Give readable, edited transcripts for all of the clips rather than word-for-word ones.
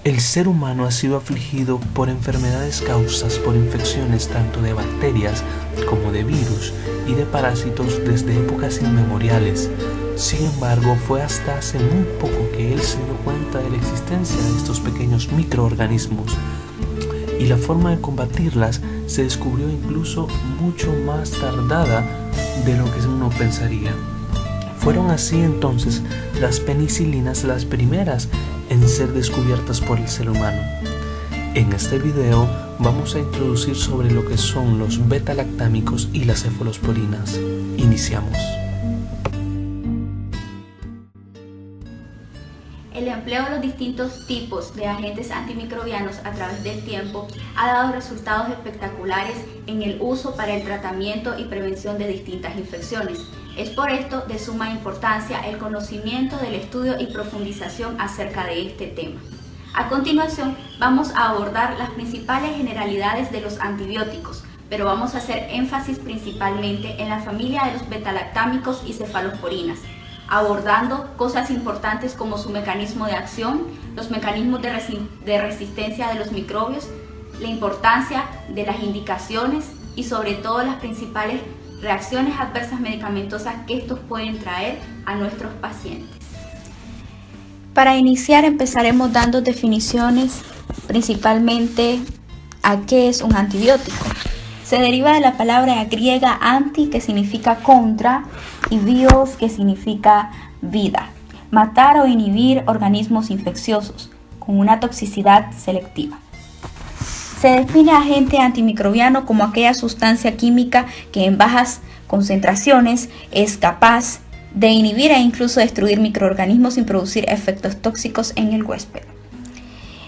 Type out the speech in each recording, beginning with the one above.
El ser humano ha sido afligido por enfermedades causadas por infecciones tanto de bacterias como de virus y de parásitos desde épocas inmemoriales. Sin embargo, fue hasta hace muy poco que él se dio cuenta de la existencia de estos pequeños microorganismos y la forma de combatirlas se descubrió incluso mucho más tardada de lo que uno pensaría. Fueron así entonces las penicilinas las primeras en ser descubiertas por el ser humano. En este video vamos a introducir sobre lo que son los beta-lactámicos y las cefalosporinas. Iniciamos. El empleo de los distintos tipos de agentes antimicrobianos a través del tiempo ha dado resultados espectaculares en el uso para el tratamiento y prevención de distintas infecciones. Es por esto de suma importancia el conocimiento del estudio y profundización acerca de este tema. A continuación vamos a abordar las principales generalidades de los antibióticos, pero vamos a hacer énfasis principalmente en la familia de los beta-lactámicos y cefalosporinas, abordando cosas importantes como su mecanismo de acción, los mecanismos de resistencia de los microbios, la importancia de las indicaciones y sobre todo las principales reacciones adversas medicamentosas que estos pueden traer a nuestros pacientes. Para iniciar empezaremos dando definiciones principalmente a qué es un antibiótico. Se deriva de la palabra griega anti, que significa contra, y bios, que significa vida. Matar o inhibir organismos infecciosos con una toxicidad selectiva. Se define agente antimicrobiano como aquella sustancia química que en bajas concentraciones es capaz de inhibir e incluso destruir microorganismos sin producir efectos tóxicos en el huésped.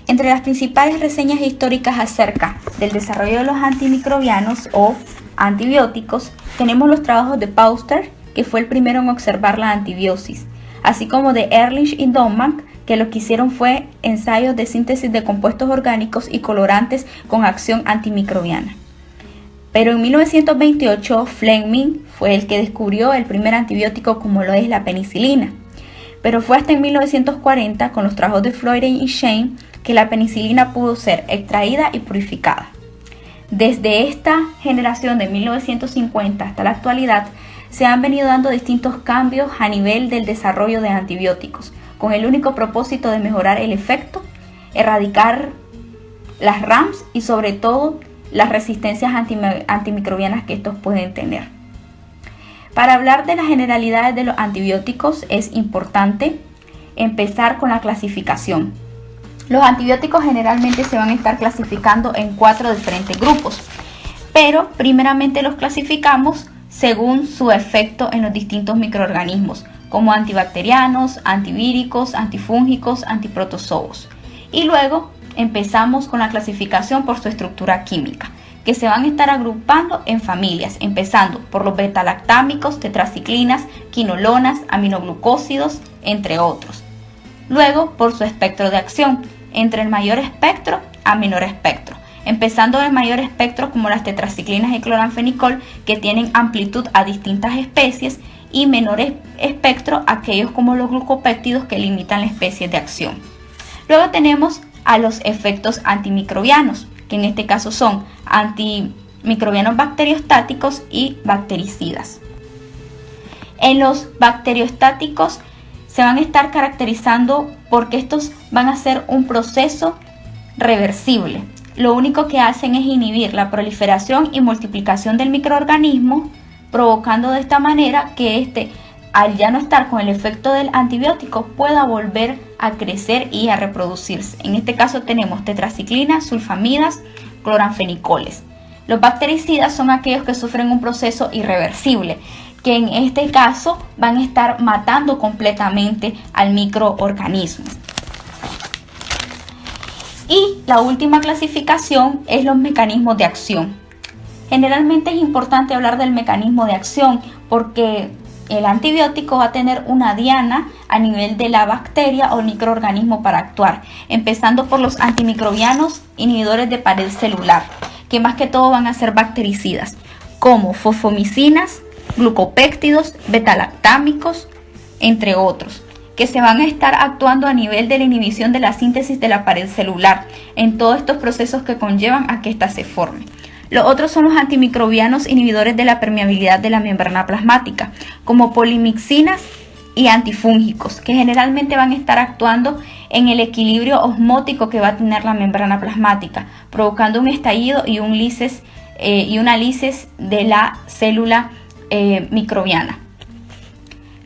Entre las principales reseñas históricas acerca del desarrollo de los antimicrobianos o antibióticos, tenemos los trabajos de Pauster, que fue el primero en observar la antibiosis, así como de Ehrlich y Dommach, que lo que hicieron fue ensayos de síntesis de compuestos orgánicos y colorantes con acción antimicrobiana. Pero en 1928 Fleming fue el que descubrió el primer antibiótico como lo es la penicilina. Pero fue hasta en 1940 con los trabajos de Florey y Shane que la penicilina pudo ser extraída y purificada. Desde esta generación de 1950 hasta la actualidad se han venido dando distintos cambios a nivel del desarrollo de antibióticos, con el único propósito de mejorar el efecto, erradicar las RAMs y sobre todo las resistencias antimicrobianas que estos pueden tener. Para hablar de las generalidades de los antibióticos es importante empezar con la clasificación. Los antibióticos generalmente se van a estar clasificando en 4 diferentes grupos, pero primeramente los clasificamos según su efecto en los distintos microorganismos, como antibacterianos, antivíricos, antifúngicos, antiprotozoos. Y luego empezamos con la clasificación por su estructura química, que se van a estar agrupando en familias, empezando por los beta-lactámicos, tetraciclinas, quinolonas, aminoglucósidos, entre otros. Luego por su espectro de acción, entre el mayor espectro a menor espectro, empezando del mayor espectro como las tetraciclinas y cloranfenicol, que tienen amplitud a distintas especies, y menor espectro aquellos como los glucopéptidos, que limitan la especie de acción. Luego tenemos a los efectos antimicrobianos, que en este caso son antimicrobianos bacteriostáticos y bactericidas. En los bacteriostáticos se van a estar caracterizando porque estos van a ser un proceso reversible. Lo único que hacen es inhibir la proliferación y multiplicación del microorganismo, provocando de esta manera que éste, al ya no estar con el efecto del antibiótico, pueda volver a crecer y a reproducirse. En este caso tenemos tetraciclinas, sulfamidas, cloranfenicoles. Los bactericidas son aquellos que sufren un proceso irreversible, que en este caso van a estar matando completamente al microorganismo. Y la última clasificación es los mecanismos de acción. Generalmente es importante hablar del mecanismo de acción porque el antibiótico va a tener una diana a nivel de la bacteria o el microorganismo para actuar, empezando por los antimicrobianos inhibidores de pared celular, que más que todo van a ser bactericidas, como fosfomicinas, glucopéptidos, beta-lactámicos, entre otros, que se van a estar actuando a nivel de la inhibición de la síntesis de la pared celular, en todos estos procesos que conllevan a que ésta se forme. Los otros son los antimicrobianos inhibidores de la permeabilidad de la membrana plasmática, como polimixinas y antifúngicos, que generalmente van a estar actuando en el equilibrio osmótico que va a tener la membrana plasmática, provocando un estallido y una lisis de la célula microbiana.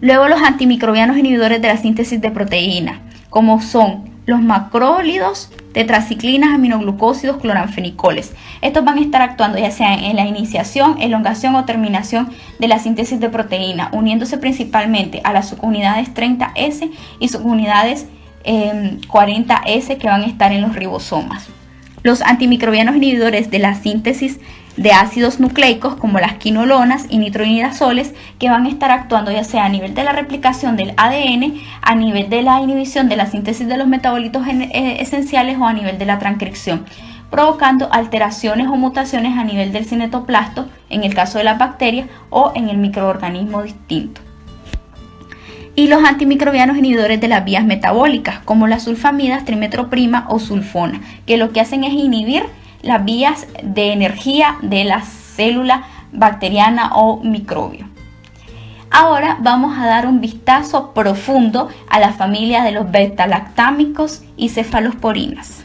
Luego los antimicrobianos inhibidores de la síntesis de proteína, como son los macrólidos, tetraciclinas, aminoglucósidos, cloranfenicoles. Estos van a estar actuando ya sea en la iniciación, elongación o terminación de la síntesis de proteína, uniéndose principalmente a las subunidades 30S y subunidades 40S que van a estar en los ribosomas. Los antimicrobianos inhibidores de la síntesis de ácidos nucleicos como las quinolonas y nitroimidazoles, que van a estar actuando ya sea a nivel de la replicación del ADN, a nivel de la inhibición de la síntesis de los metabolitos esenciales o a nivel de la transcripción, provocando alteraciones o mutaciones a nivel del cinetoplasto en el caso de las bacterias o en el microorganismo distinto. Y los antimicrobianos inhibidores de las vías metabólicas como las sulfamidas, trimetroprima o sulfona, que lo que hacen es inhibir las vías de energía de la célula bacteriana o microbio. Ahora vamos a dar un vistazo profundo a la familia de los beta-lactámicos y cefalosporinas.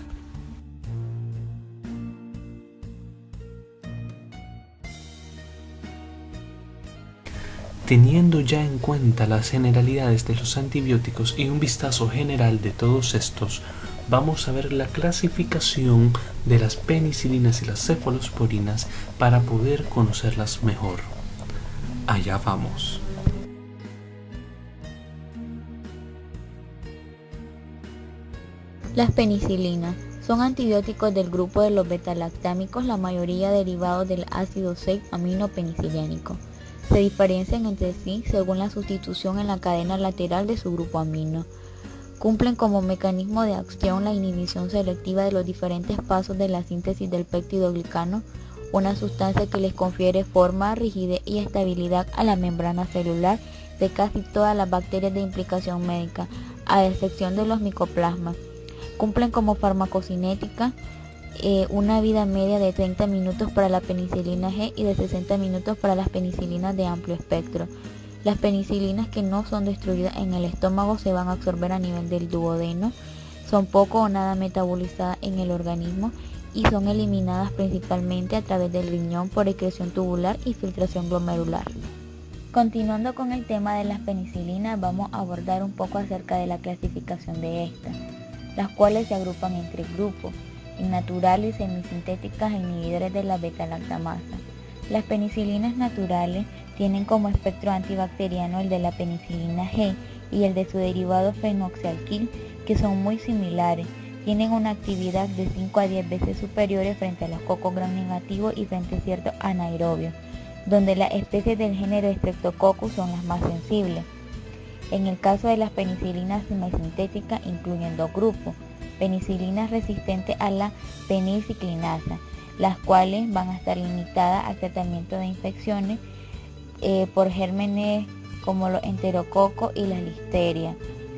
Teniendo ya en cuenta las generalidades de los antibióticos y un vistazo general de todos estos, vamos a ver la clasificación de las penicilinas y las cefalosporinas para poder conocerlas mejor. Allá vamos. Las penicilinas son antibióticos del grupo de los beta-lactámicos, la mayoría derivados del ácido 6-aminopeniciliánico. Se diferencian entre sí según la sustitución en la cadena lateral de su grupo amino. Cumplen como mecanismo de acción la inhibición selectiva de los diferentes pasos de la síntesis del péptidoglicano, una sustancia que les confiere forma, rigidez y estabilidad a la membrana celular de casi todas las bacterias de implicación médica, a excepción de los micoplasmas. Cumplen como farmacocinética una vida media de 30 minutos para la penicilina G y de 60 minutos para las penicilinas de amplio espectro. Las penicilinas que no son destruidas en el estómago se van a absorber a nivel del duodeno, son poco o nada metabolizadas en el organismo y son eliminadas principalmente a través del riñón por excreción tubular y filtración glomerular. Continuando con el tema de las penicilinas, vamos a abordar un poco acerca de la clasificación de estas, las cuales se agrupan en 3 grupos: naturales, semisintéticas e inhibidores de la beta-lactamasa. Las penicilinas naturales tienen como espectro antibacteriano el de la penicilina G y el de su derivado fenoxialquil, que son muy similares. Tienen una actividad de 5 a 10 veces superiores frente a los cocos gram negativos y frente a ciertos anaerobios, donde las especies del género Streptococcus son las más sensibles. En el caso de las penicilinas semisintéticas incluyen 2 grupos: penicilinas resistentes a la peniciclinasa, las cuales van a estar limitadas al tratamiento de infecciones por gérmenes como los enterococos y la listeria.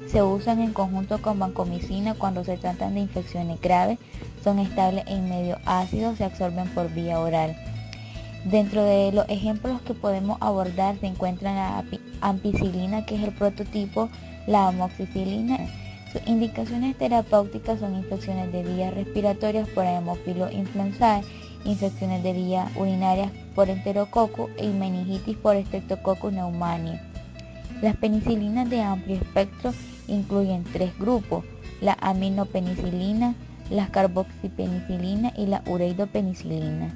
Se usan en conjunto con vancomicina cuando se tratan de infecciones graves, son estables en medio ácido, se absorben por vía oral. Dentro de los ejemplos que podemos abordar se encuentran la ampicilina, que es el prototipo, la amoxicilina. Sus indicaciones terapéuticas son infecciones de vías respiratorias por Haemophilus influenzae, infecciones de vías urinarias por enterococo y meningitis por Streptococcus pneumoniae. Las penicilinas de amplio espectro incluyen 3 grupos: la aminopenicilina, las carboxipenicilina y la ureidopenicilina.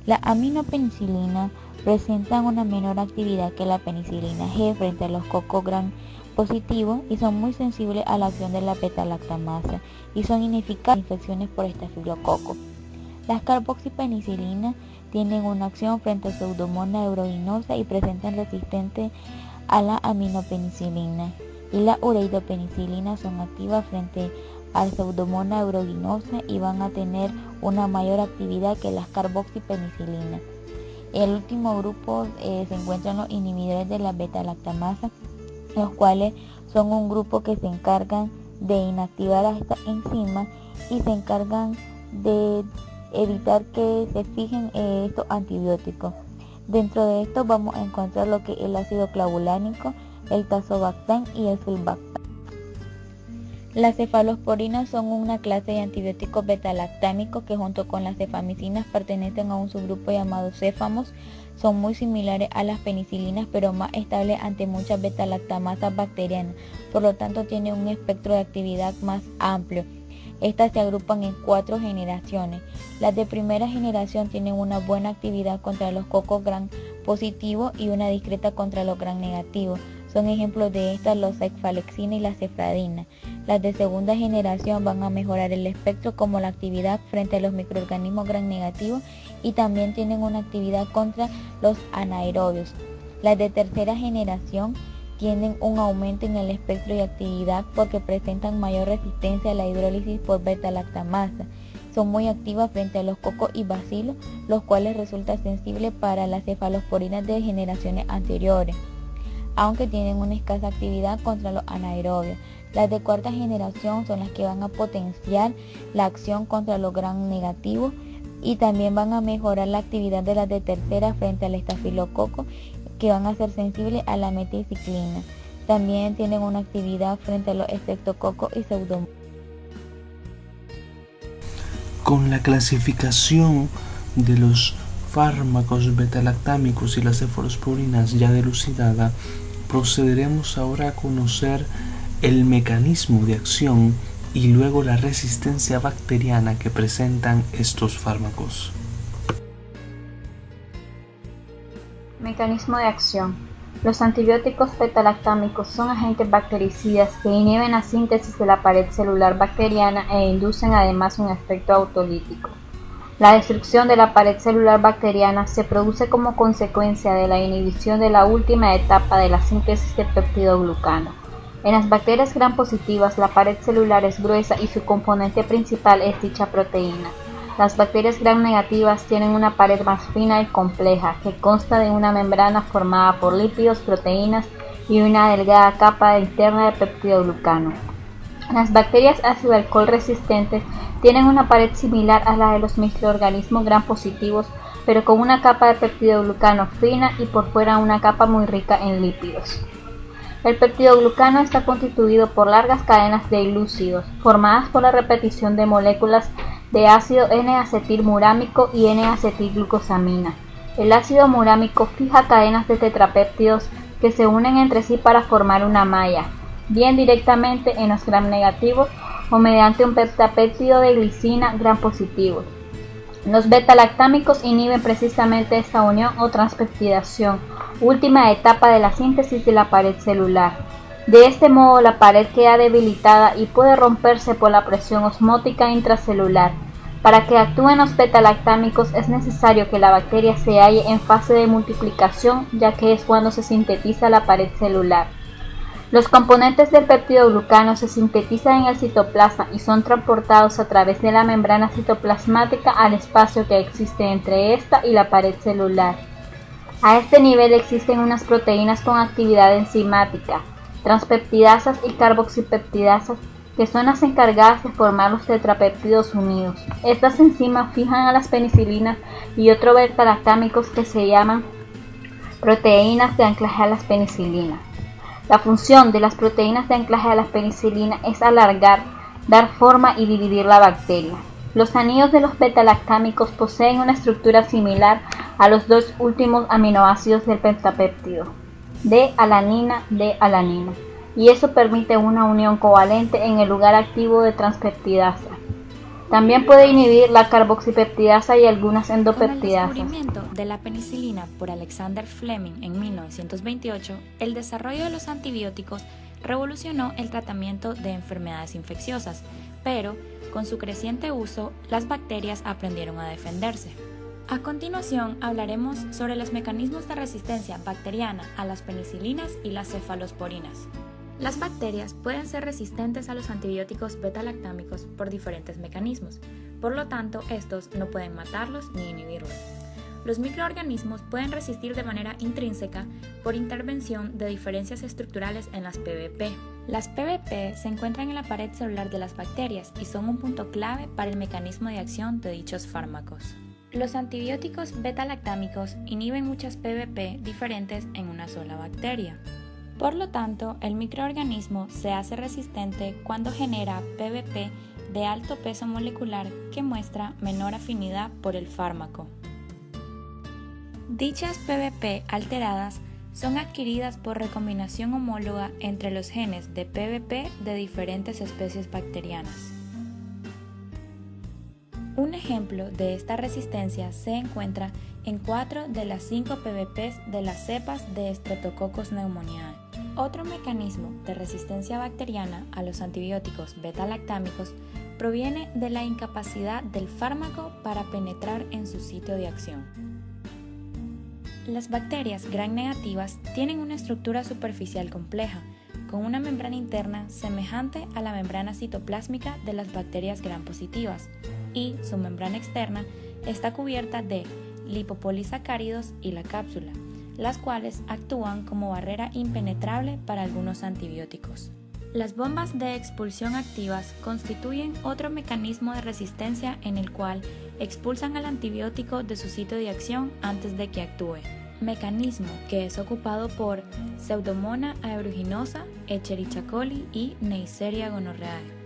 La aminopenicilina presentan una menor actividad que la penicilina G frente a los cocos gram positivos y son muy sensibles a la acción de la beta-lactamasa y son ineficaces en infecciones por estafilococo. Las carboxipenicilinas tienen una acción frente a Pseudomonas aeruginosa y presentan resistencia a la aminopenicilina, y la ureidopenicilina son activas frente al Pseudomonas aeruginosa y van a tener una mayor actividad que las carboxipenicilinas. El último grupo se encuentran los inhibidores de la beta-lactamasa, los cuales son un grupo que se encargan de inactivar a esta enzima y se encargan de evitar que se fijen estos antibióticos. Dentro de esto vamos a encontrar lo que es el ácido clavulánico, el tazobactam y el sulbactam. Las cefalosporinas son una clase de antibióticos betalactámicos que junto con las cefamicinas pertenecen a un subgrupo llamado céfamos. Son muy similares a las penicilinas pero más estables ante muchas betalactamasas bacterianas, por lo tanto tienen un espectro de actividad más amplio. Estas se agrupan en 4 generaciones. Las de primera generación tienen una buena actividad contra los cocos gram positivos y una discreta contra los gram negativos. Son ejemplos de estas los cefalexina y la cefradina. Las de segunda generación van a mejorar el espectro como la actividad frente a los microorganismos gram negativos y también tienen una actividad contra los anaerobios. Las de tercera generación tienen un aumento en el espectro y actividad porque presentan mayor resistencia a la hidrólisis por beta-lactamasa. Son muy activas frente a los cocos y bacilos, los cuales resultan sensibles para las cefalosporinas de generaciones anteriores, aunque tienen una escasa actividad contra los anaerobios. Las de cuarta generación son las que van a potenciar la acción contra los gram negativos y también van a mejorar la actividad de las de tercera frente al estafilococo, que van a ser sensibles a la meticiclina. También tienen una actividad frente a los estreptococos y pseudomonas. Con la clasificación de los fármacos betalactámicos y las cefalosporinas ya dilucidada, procederemos ahora a conocer el mecanismo de acción y luego la resistencia bacteriana que presentan estos fármacos. Mecanismo de acción. Los antibióticos betalactámicos son agentes bactericidas que inhiben la síntesis de la pared celular bacteriana e inducen además un efecto autolítico. La destrucción de la pared celular bacteriana se produce como consecuencia de la inhibición de la última etapa de la síntesis del peptidoglucano. En las bacterias gram positivas, la pared celular es gruesa y su componente principal es dicha proteína. Las bacterias gram negativas tienen una pared más fina y compleja, que consta de una membrana formada por lípidos, proteínas y una delgada capa interna de peptidoglucano. Las bacterias ácido-alcohol resistentes tienen una pared similar a la de los microorganismos gram positivos, pero con una capa de peptidoglucano fina y por fuera una capa muy rica en lípidos. El peptidoglucano está constituido por largas cadenas de glúcidos, formadas por la repetición de moléculas de ácido N-acetilmurámico y N-acetilglucosamina. El ácido murámico fija cadenas de tetrapéptidos que se unen entre sí para formar una malla, bien directamente en los gram negativos o mediante un pentapéptido de glicina gram positivo. Los betalactámicos inhiben precisamente esta unión o transpeptidación, última etapa de la síntesis de la pared celular. De este modo la pared queda debilitada y puede romperse por la presión osmótica intracelular. Para que actúen los betalactámicos es necesario que la bacteria se halle en fase de multiplicación, ya que es cuando se sintetiza la pared celular. Los componentes del peptidoglucano se sintetizan en el citoplasma y son transportados a través de la membrana citoplasmática al espacio que existe entre esta y la pared celular. A este nivel existen unas proteínas con actividad enzimática, transpeptidasas y carboxipeptidasas, que son las encargadas de formar los tetrapéptidos unidos. Estas enzimas fijan a las penicilinas y otros betalactámicos que se llaman proteínas de anclaje a las penicilinas. La función de las proteínas de anclaje a la penicilina es alargar, dar forma y dividir la bacteria. Los anillos de los betalactámicos poseen una estructura similar a los dos últimos aminoácidos del pentapéptido, D-alanina, D-alanina, y eso permite una unión covalente en el lugar activo de transpeptidasa. También puede inhibir la carboxipeptidasa y algunas endopeptidasas. Con el descubrimiento de la penicilina por Alexander Fleming en 1928, el desarrollo de los antibióticos revolucionó el tratamiento de enfermedades infecciosas, pero con su creciente uso, las bacterias aprendieron a defenderse. A continuación, hablaremos sobre los mecanismos de resistencia bacteriana a las penicilinas y las cefalosporinas. Las bacterias pueden ser resistentes a los antibióticos betalactámicos por diferentes mecanismos, por lo tanto, estos no pueden matarlos ni inhibirlos. Los microorganismos pueden resistir de manera intrínseca por intervención de diferencias estructurales en las PBP. Las PBP se encuentran en la pared celular de las bacterias y son un punto clave para el mecanismo de acción de dichos fármacos. Los antibióticos beta-lactámicos inhiben muchas PBP diferentes en una sola bacteria. Por lo tanto, el microorganismo se hace resistente cuando genera PBP de alto peso molecular que muestra menor afinidad por el fármaco. Dichas PBP alteradas son adquiridas por recombinación homóloga entre los genes de PBP de diferentes especies bacterianas. Un ejemplo de esta resistencia se encuentra en 4 de las 5 PBPs de las cepas de Streptococcus pneumoniae. Otro mecanismo de resistencia bacteriana a los antibióticos beta-lactámicos proviene de la incapacidad del fármaco para penetrar en su sitio de acción. Las bacterias gram negativas tienen una estructura superficial compleja, con una membrana interna semejante a la membrana citoplásmica de las bacterias gram positivas, y su membrana externa está cubierta de lipopolisacáridos y la cápsula, las cuales actúan como barrera impenetrable para algunos antibióticos. Las bombas de expulsión activas constituyen otro mecanismo de resistencia en el cual expulsan al antibiótico de su sitio de acción antes de que actúe, mecanismo que es ocupado por Pseudomonas aeruginosa, Escherichia coli y Neisseria gonorrhoeae.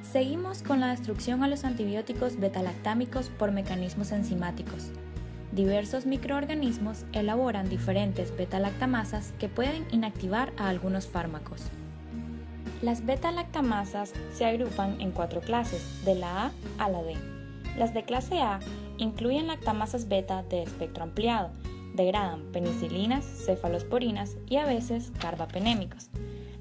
Seguimos con la destrucción a los antibióticos beta-lactámicos por mecanismos enzimáticos. Diversos microorganismos elaboran diferentes beta-lactamasas que pueden inactivar a algunos fármacos. Las beta-lactamasas se agrupan en 4 clases, de la A a la D. Las de clase A incluyen lactamasas beta de espectro ampliado, degradan penicilinas, cefalosporinas y a veces carbapenémicos.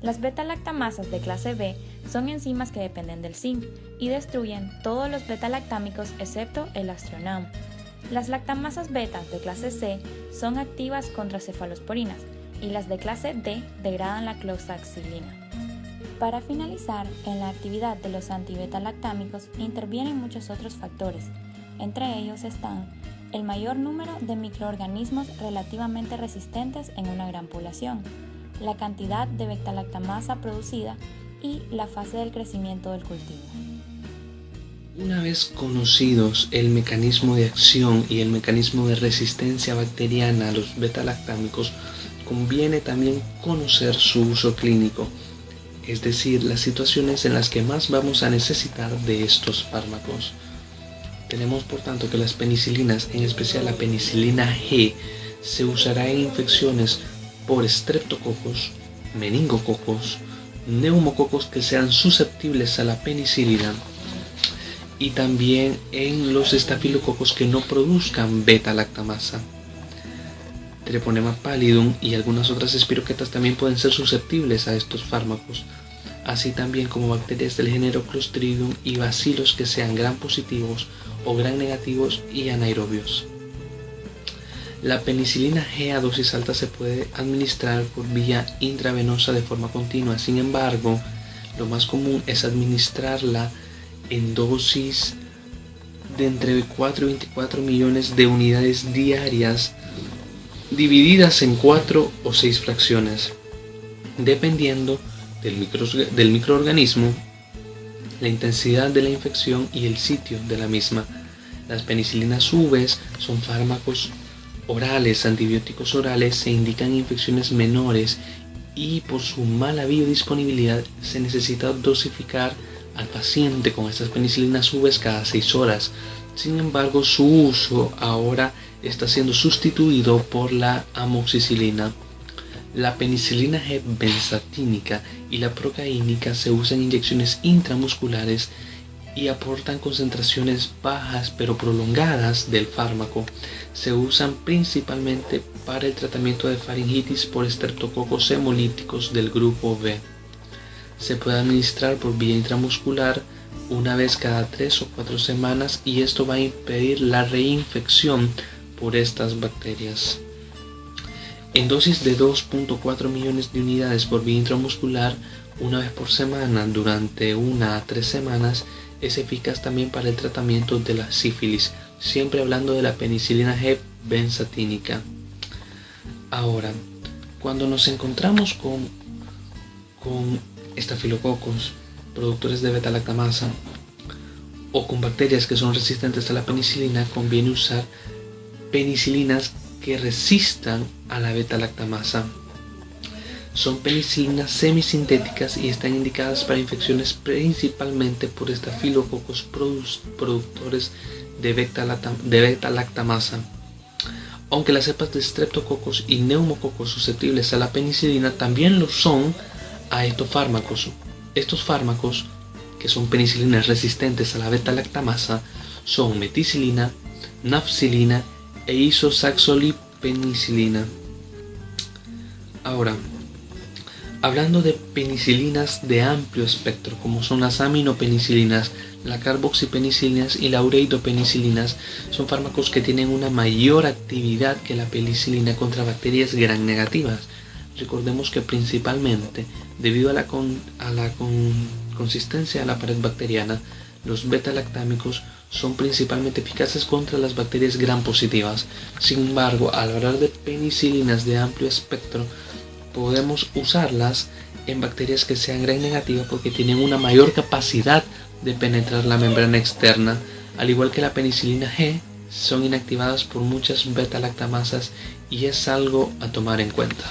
Las beta-lactamasas de clase B son enzimas que dependen del zinc y destruyen todos los beta-lactámicos excepto el astronam. Las lactamasas beta de clase C son activas contra cefalosporinas y las de clase D degradan la cloxacilina. Para finalizar, en la actividad de los antibeta-lactámicos intervienen muchos otros factores. Entre ellos están el mayor número de microorganismos relativamente resistentes en una gran población, la cantidad de beta-lactamasa producida y la fase del crecimiento del cultivo. Una vez conocidos el mecanismo de acción y el mecanismo de resistencia bacteriana a los beta-lactámicos, conviene también conocer su uso clínico, es decir, las situaciones en las que más vamos a necesitar de estos fármacos. Tenemos por tanto que las penicilinas, en especial la penicilina G, se usará en infecciones por estreptococos, meningococos, neumococos que sean susceptibles a la penicilina y también en los estafilococos que no produzcan beta-lactamasa. Treponema pallidum y algunas otras espiroquetas también pueden ser susceptibles a estos fármacos, así también como bacterias del género Clostridium y bacilos que sean gram positivos o gram negativos y anaerobios. La penicilina G a dosis alta se puede administrar por vía intravenosa de forma continua. Sin embargo, lo más común es administrarla en dosis de entre 4 y 24 millones de unidades diarias, divididas en 4 o 6 fracciones, dependiendo del microorganismo, la intensidad de la infección y el sitio de la misma. Las penicilinas UV son fármacos orales, antibióticos orales, se indican infecciones menores y por su mala biodisponibilidad se necesita dosificar al paciente con estas penicilinas UV cada 6 horas. Sin embargo, su uso ahora está siendo sustituido por la amoxicilina. La penicilina G benzatínica y la procaínica se usan en inyecciones intramusculares y aportan concentraciones bajas pero prolongadas del fármaco. Se usan principalmente para el tratamiento de faringitis por estreptococos hemolíticos del grupo B. Se puede administrar por vía intramuscular una vez cada 3 o 4 semanas y esto va a impedir la reinfección por estas bacterias. En dosis de 2.4 millones de unidades por vía intramuscular una vez por semana durante 1 a 3 semanas es eficaz también para el tratamiento de la sífilis, siempre hablando de la penicilina G benzatínica. Ahora, cuando nos encontramos con estafilococos, productores de beta-lactamasa, o con bacterias que son resistentes a la penicilina, conviene usar penicilinas que resistan a la beta-lactamasa. Son penicilinas semisintéticas y están indicadas para infecciones principalmente por estafilococos productores de beta-lactamasa. Aunque las cepas de streptococos y neumococos susceptibles a la penicilina también lo son a estos fármacos. Estos fármacos, que son penicilinas resistentes a la beta-lactamasa, son meticilina, nafcilina e isosaxolipenicilina. Ahora, hablando de penicilinas de amplio espectro, como son las aminopenicilinas, las carboxipenicilinas y las ureidopenicilinas, son fármacos que tienen una mayor actividad que la penicilina contra bacterias gram negativas. Recordemos que principalmente, debido a la consistencia de la pared bacteriana, los beta-lactámicos son principalmente eficaces contra las bacterias gram positivas. Sin embargo, al hablar de penicilinas de amplio espectro, podemos usarlas en bacterias que sean gram negativas porque tienen una mayor capacidad de penetrar la membrana externa. Al igual que la penicilina G, son inactivadas por muchas beta-lactamasas y es algo a tomar en cuenta.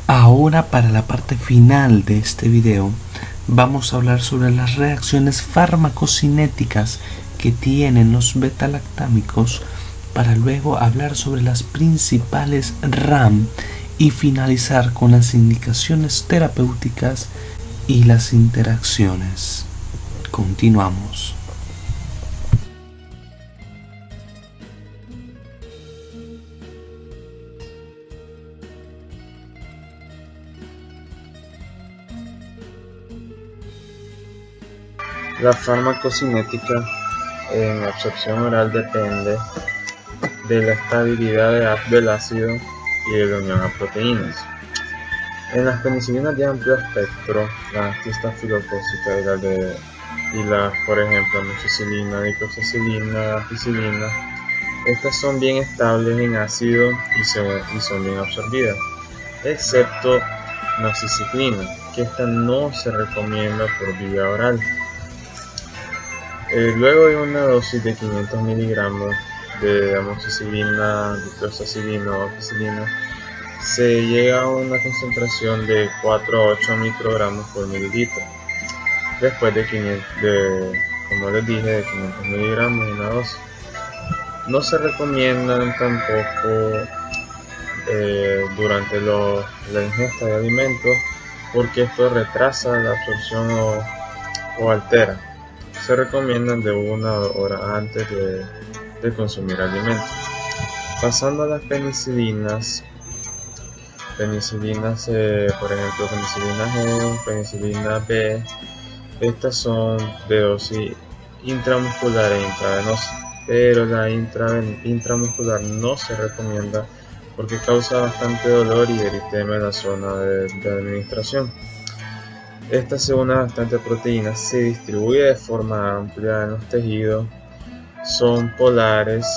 Ahora, para la parte final de este video, vamos a hablar sobre las reacciones farmacocinéticas que tienen los beta-lactámicos, para luego hablar sobre las principales RAM y finalizar con las indicaciones terapéuticas y las interacciones. Continuamos. La farmacocinética en absorción oral depende de la estabilidad del ácido y de la unión a proteínas. En las penicilinas de amplio espectro, la antistafilocócica y las, por ejemplo, amoxicilina, dicloxacilina, ampicilina, estas son bien estables en ácido y son bien absorbidas, excepto noxiciclina, que esta no se recomienda por vía oral. Luego de una dosis de 500 miligramos de amoxicilina, dicloxacilina o ampicilina, se llega a una concentración de 4 a 8 microgramos por mililitro. Después como les dije, de 500 miligramos una dosis. No se recomiendan tampoco durante la ingesta de alimentos, porque esto retrasa la absorción o altera. Se recomiendan de 1 hora antes de consumir alimentos. Pasando a las penicilinas, por ejemplo, penicilina G, penicilina B, estas son de dosis intramuscular e intravenosa, pero la intramuscular no se recomienda porque causa bastante dolor y eritema en la zona de administración. Esta, según bastante proteínas, se distribuye de forma amplia en los tejidos, son polares,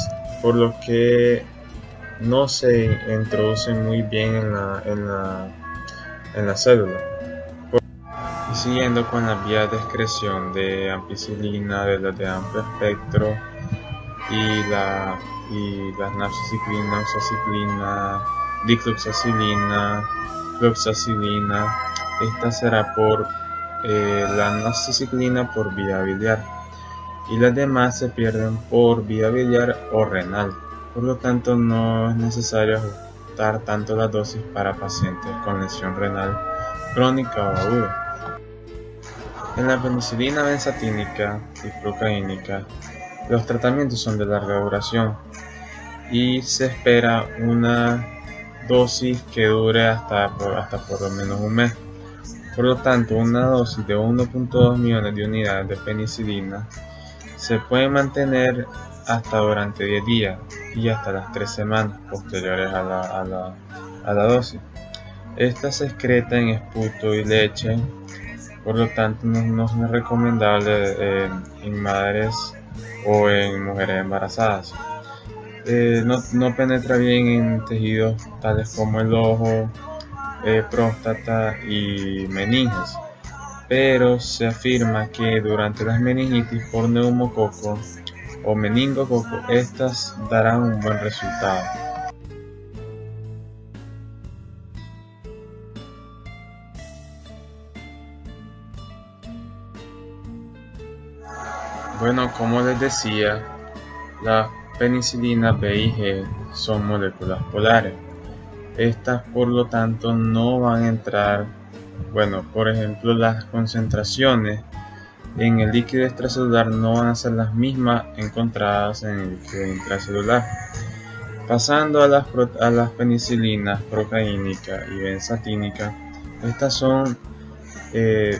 por lo que no se introducen muy bien en la célula. Y siguiendo con las vías de excreción de ampicilina, de las de amplio espectro, y las nafciclina, oxaciclina, dicloxacilina, cloxacilina, esta será por la nafciclina por vía biliar, y las demás se pierden por vía biliar o renal. Por lo tanto, no es necesario ajustar tanto la dosis para pacientes con lesión renal crónica o aguda. En la penicilina benzatínica y procaínica, los tratamientos son de larga duración y se espera una dosis que dure hasta por lo menos un mes. Por lo tanto, una dosis de 1.2 millones de unidades de penicilina se puede mantener hasta durante 10 días y hasta las 3 semanas posteriores a la dosis. Esta se excreta en esputo y leche por lo tanto no es recomendable en madres o en mujeres embarazadas. No penetra bien en tejidos tales como el ojo, próstata y meninges, pero se afirma que durante las meningitis por neumococo o meningococo, estas darán un buen resultado. Bueno, como les decía, la penicilina B y G son moléculas polares. Estas, por lo tanto, no van a entrar, por ejemplo, las concentraciones en el líquido extracelular no van a ser las mismas encontradas en el líquido intracelular. Pasando a las penicilinas procaínica y benzatínica, estas son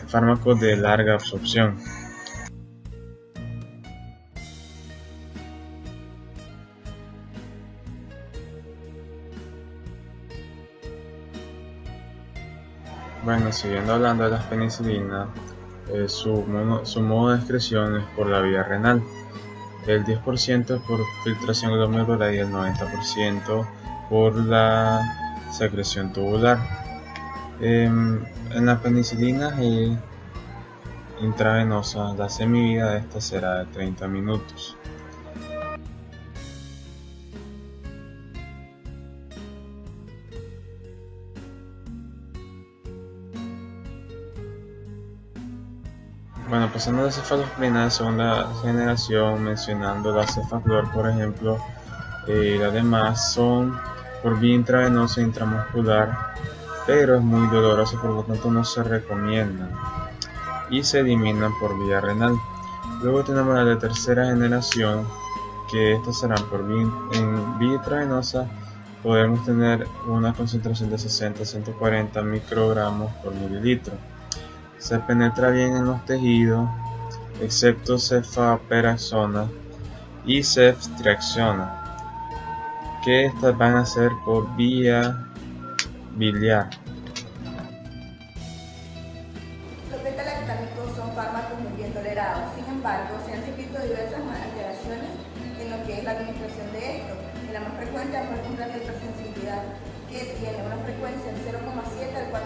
fármacos de larga absorción. Bueno, siguiendo hablando de las penicilinas, su modo de excreción es por la vía renal. El 10% es por filtración glomerular y el 90% por la secreción tubular. En la penicilina intravenosa, la semivida de esta será de 30 minutos. Bueno, pasando a la cefalosporina de segunda generación, mencionando la cefaclor, por ejemplo, las demás son por vía intravenosa e intramuscular, pero es muy dolorosa, por lo tanto no se recomiendan y se eliminan por vía renal. Luego tenemos la de tercera generación, que estas serán en vía intravenosa. Podemos tener una concentración de 60 a 140 microgramos por mililitro. Se penetra bien en los tejidos, excepto cefaperaxona y ceftriaxona, que estas van a ser por vía biliar. Los beta-lactámicos son fármacos muy bien tolerados, sin embargo, se han descrito diversas alteraciones en lo que es la administración de estos. En la más frecuente aparece una hipersensibilidad que tiene una frecuencia del 0,7 al 4%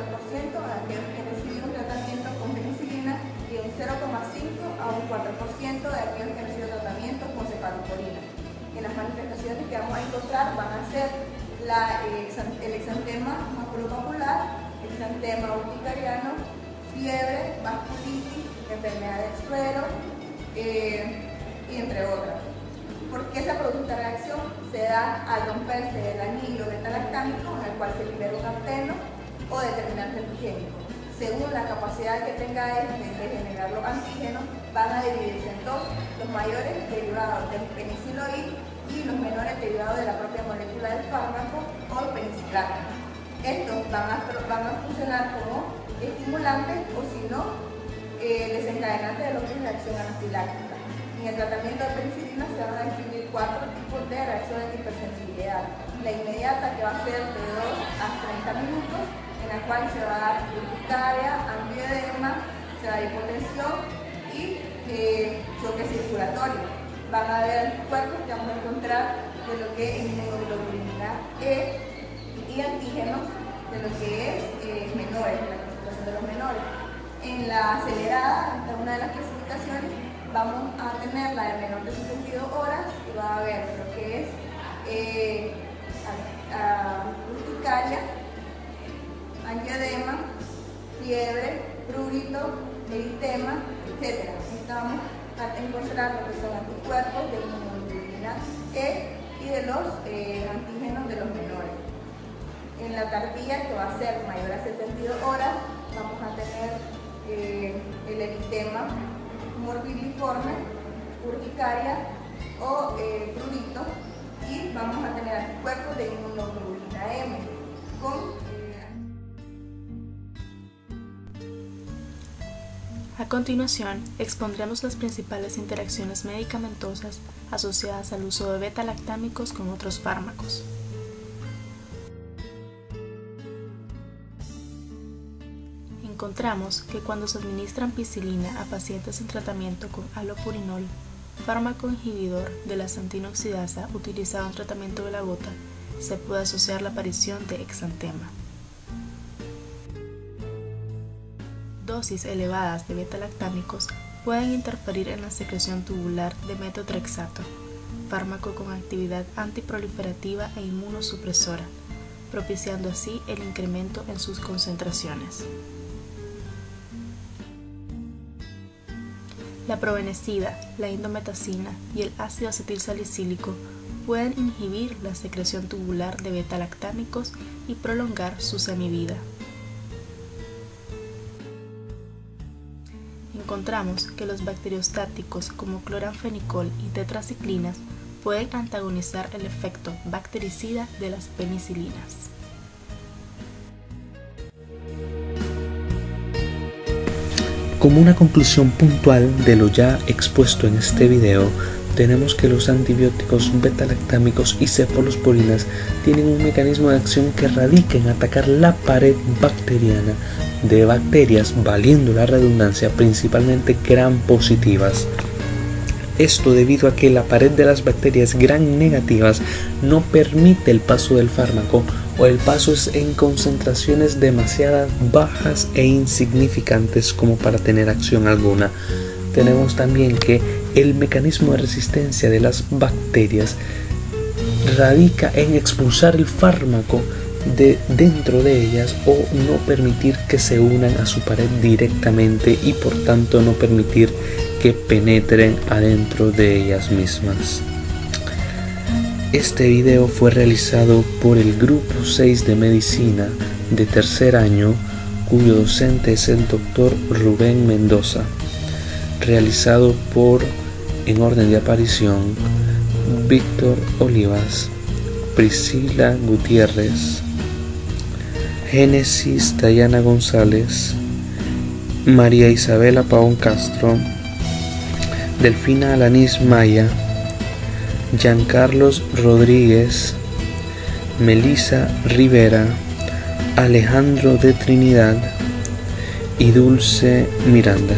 en aquellos que reciben un tratamiento con penicilina y un 0,5 a un 4% de aquellos que reciben tratamiento con cefalosporina. En las manifestaciones que vamos a encontrar van a ser el exantema maculopapular, exantema urticariano, fiebre, vasculitis, enfermedad del suero y entre otras. ¿Por qué se produce esta reacción? Se da al romperse el anhilo beta-lactámico, en el cual se libera un anteno o determinante antigénico. Según la capacidad que tenga este de generar los antígenos, van a dividirse en dos: los mayores derivados del peniciloid y los menores derivados de la propia molécula del fármaco o el penicilato. Estos van a funcionar como estimulantes o si no, desencadenantes de lo que es la reacción anafiláctica. En el tratamiento de penicilina se van a definir 4 tipos de reacciones de hipersensibilidad. La inmediata, que va a ser de 2 a 30 minutos, en la cual se va a dar urticaria, angioedema, se va a dar hipotensión y choque circulatorio. Van a haber cuerpos que vamos a encontrar de lo que es inmunoglobulina E y antígenos de lo que es menores, la concentración de los menores. En la acelerada, esta es una de las clasificaciones, vamos a tener la de menor de 62 horas y va a haber lo que es urticaria, angioedema, fiebre, prurito, eritema, etc. Vamos a encontrar lo que son anticuerpos de inmunoglobulina E y de los antígenos de los menores. En la tardía, que va a ser mayor a 72 horas, vamos a tener el eritema morbilliforme, urticaria o prurito, y vamos a tener anticuerpos de inmunoglobulina M A continuación, expondremos las principales interacciones medicamentosas asociadas al uso de beta-lactámicos con otros fármacos. En encontramos que cuando se administra ampicilina a pacientes en tratamiento con allopurinol, fármaco inhibidor de la xantina oxidasa utilizado en tratamiento de la gota, se puede asociar la aparición de exantema. Dosis elevadas de beta-lactámicos pueden interferir en la secreción tubular de metotrexato, fármaco con actividad antiproliferativa e inmunosupresora, propiciando así el incremento en sus concentraciones. La probenecida, la indometacina y el ácido acetilsalicílico pueden inhibir la secreción tubular de beta-lactámicos y prolongar su semivida. Encontramos que los bacteriostáticos como cloranfenicol y tetraciclinas pueden antagonizar el efecto bactericida de las penicilinas. Como una conclusión puntual de lo ya expuesto en este video, tenemos que los antibióticos beta-lactámicos y cefalosporinas tienen un mecanismo de acción que radica en atacar la pared bacteriana de bacterias, valiendo la redundancia, principalmente gram positivas. Esto debido a que la pared de las bacterias gram negativas no permite el paso del fármaco, o el paso es en concentraciones demasiado bajas e insignificantes como para tener acción alguna. Tenemos también que el mecanismo de resistencia de las bacterias radica en expulsar el fármaco de dentro de ellas o no permitir que se unan a su pared directamente y por tanto no permitir que penetren adentro de ellas mismas. Este video fue realizado por el grupo 6 de medicina de tercer año, cuyo docente es el Dr. Rubén Mendoza, realizado por, en orden de aparición, Víctor Olivas, Priscila Gutiérrez, Génesis Dayana González, María Isabela Pavón Castro, Delfina Alanis Maya, Giancarlos Rodríguez, Melissa Rivera, Alejandro de Trinidad y Dulce Miranda.